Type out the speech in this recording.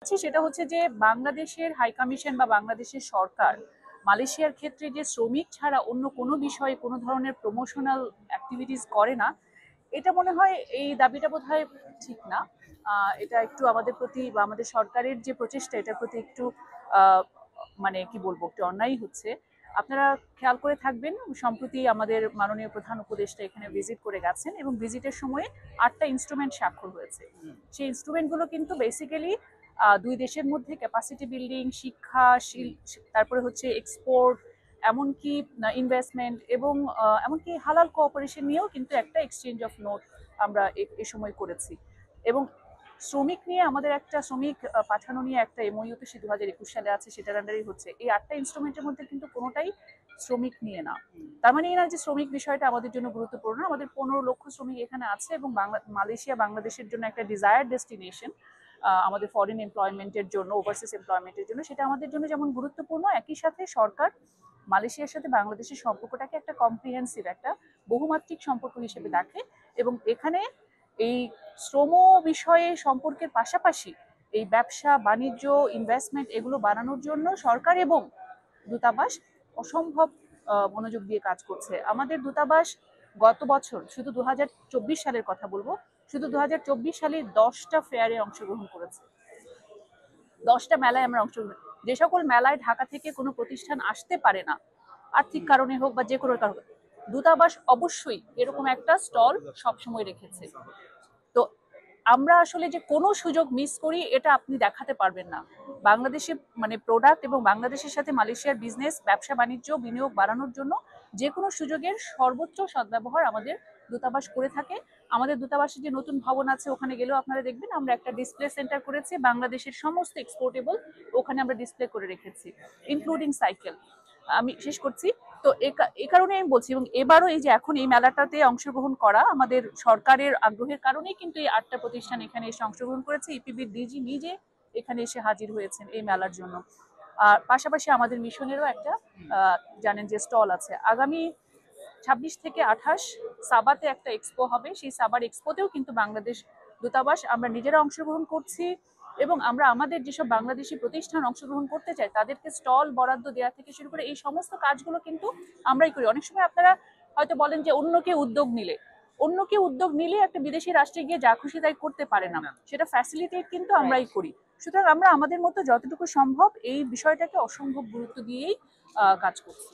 সেটা হচ্ছে যে বাংলাদেশের হাই কমিশন বা বাংলাদেশের সরকার মালয়েশিয়ার ক্ষেত্রে যে শ্রমিক ছাড়া অন্য কোনো বিষয়ে কোনো ধরনের প্রমোশনাল অ্যাক্টিভিটিস করে না, এটা মনে হয় এই দাবিটা বোধহয় ঠিক না। এটা একটু আমাদের প্রতি বা আমাদের সরকারের যে প্রচেষ্টা এটার প্রতি একটু মানে কি বলবো, একটু অন্যায় হচ্ছে। আপনারা খেয়াল করে থাকবেন, সম্প্রতি আমাদের মাননীয় প্রধান উপদেষ্টা এখানে ভিজিট করে গেছেন এবং ভিজিটের সময়ে 8টা ইনস্ট্রুমেন্ট স্বাক্ষর হয়েছে। সেই ইনস্ট্রুমেন্টগুলো কিন্তু বেসিক্যালি দুই দেশের মধ্যে ক্যাপাসিটি বিল্ডিং, শিক্ষা, তারপরে হচ্ছে এক্সপোর্ট, এমনকি ইনভেস্টমেন্ট এবং এমনকি হালাল কোঅপারেশন নিয়েও কিন্তু একটা এক্সচেঞ্জ অফ নোট আমরা এ সময় করেছি। এবং শ্রমিক নিয়ে আমাদের একটা শ্রমিক পাঠানো নিয়ে একটা এমওইউ তো 2021 সালে আছে, সেটার আন্ডারেই হচ্ছে। এই 8টা ইনস্ট্রুমেন্টের মধ্যে কিন্তু কোনোটাই শ্রমিক নিয়ে না। তার মানে এই না যে শ্রমিক বিষয়টা আমাদের জন্য গুরুত্বপূর্ণ। আমাদের 15 লক্ষ শ্রমিক এখানে আছে এবং মালয়েশিয়া বাংলাদেশের জন্য একটা ডিজায়ার্ড ডেস্টিনেশন আমাদের ফরেন এমপ্লয়মেন্টের জন্য, ওভারসিজ এমপ্লয়মেন্টের জন্য। সেটা আমাদের জন্য যেমন গুরুত্বপূর্ণ, একই সাথে সরকার মালয়েশিয়ার সাথে বাংলাদেশের সম্পর্কটাকে একটা কম্প্রিহেন্সিভ, একটা বহুমাত্রিক সম্পর্ক হিসেবে দেখে এবং এখানে এই শ্রম বিষয়ে সম্পর্কের পাশাপাশি এই ব্যবসা বাণিজ্য, ইনভেস্টমেন্ট এগুলো বাড়ানোর জন্য সরকার এবং দূতাবাস অসম্ভব মনোযোগ দিয়ে কাজ করছে। আমাদের দূতাবাস গত বছর, শুধু 2024 সালের কথা বলবো, শুধু 2024 সালে 10টা ফেয়ারে অংশগ্রহণ করেছে, 10টা মেলায় আমরা অংশগ্রহণ। যে সকল মেলায় ঢাকা থেকে কোনো প্রতিষ্ঠান আসতে পারে না, আর্থিক কারণে হোক বা যে কোনো কারণে, দূতাবাস অবশ্যই এরকম একটা স্টল সবসময় রেখেছে। তো আমরা আসলে যে কোনো সুযোগ মিস করি এটা আপনি দেখাতে পারবেন না। বাংলাদেশে মানে প্রোডাক্ট এবং বাংলাদেশের সাথে মালয়েশিয়ার বিজনেস, ব্যবসা বাণিজ্য, বিনিয়োগ বাড়ানোর জন্য যে কোনো সুযোগের সর্বোচ্চ সদ্ব্যবহার আমাদের দূতাবাস করে থাকে। আমাদের দূতাবাসের যে নতুন ভবন আছে ওখানে গেলেও আপনারা দেখবেন আমরা একটা ডিসপ্লে সেন্টার করেছি, বাংলাদেশের সমস্ত এক্সপোর্টেবল ওখানে আমরা ডিসপ্লে করে রেখেছি, ইনক্লুডিং সাইকেল। আমি শেষ করছি। তো এ কারণে আমি বলছি, এবং এবারও এই যে এখন এই মেলাটাতে অংশগ্রহণ করা আমাদের সরকারের আগ্রহের কারণেই কিন্তু এই 8টা প্রতিষ্ঠান এখানে এসে অংশগ্রহণ করেছে। ইপিবির ডিজি নিজে এখানে এসে হাজির হয়েছেন এই মেলার জন্য। আর পাশাপাশি আমাদের মিশনেরও একটা জানেন যে স্টল আছে। আগামী 26 থেকে 28 সাবাতে একটা এক্সপো হবে, সেই সাবার এক্সপোতেও কিন্তু বাংলাদেশ দূতাবাস আমরা নিজেরা অংশগ্রহণ করছি এবং আমরা আমাদের যেসব বাংলাদেশি প্রতিষ্ঠান অংশগ্রহণ করতে চাই তাদেরকে স্টল বরাদ্দ দেওয়া থেকে শুরু করে এই সমস্ত কাজগুলো কিন্তু আমরাই করি। অনেক সময় আপনারা হয়তো বলেন যে অন্য কেউ উদ্যোগ নিলে একটা বিদেশি রাষ্ট্রে গিয়ে যা খুশি তাই করতে পারে না, সেটা ফ্যাসিলিটেট কিন্তু আমরাই করি। সুতরাং আমরা আমাদের মতো যতটুকু সম্ভব এই বিষয়টাকে অসম্ভব গুরুত্ব দিয়েই কাজ করছি।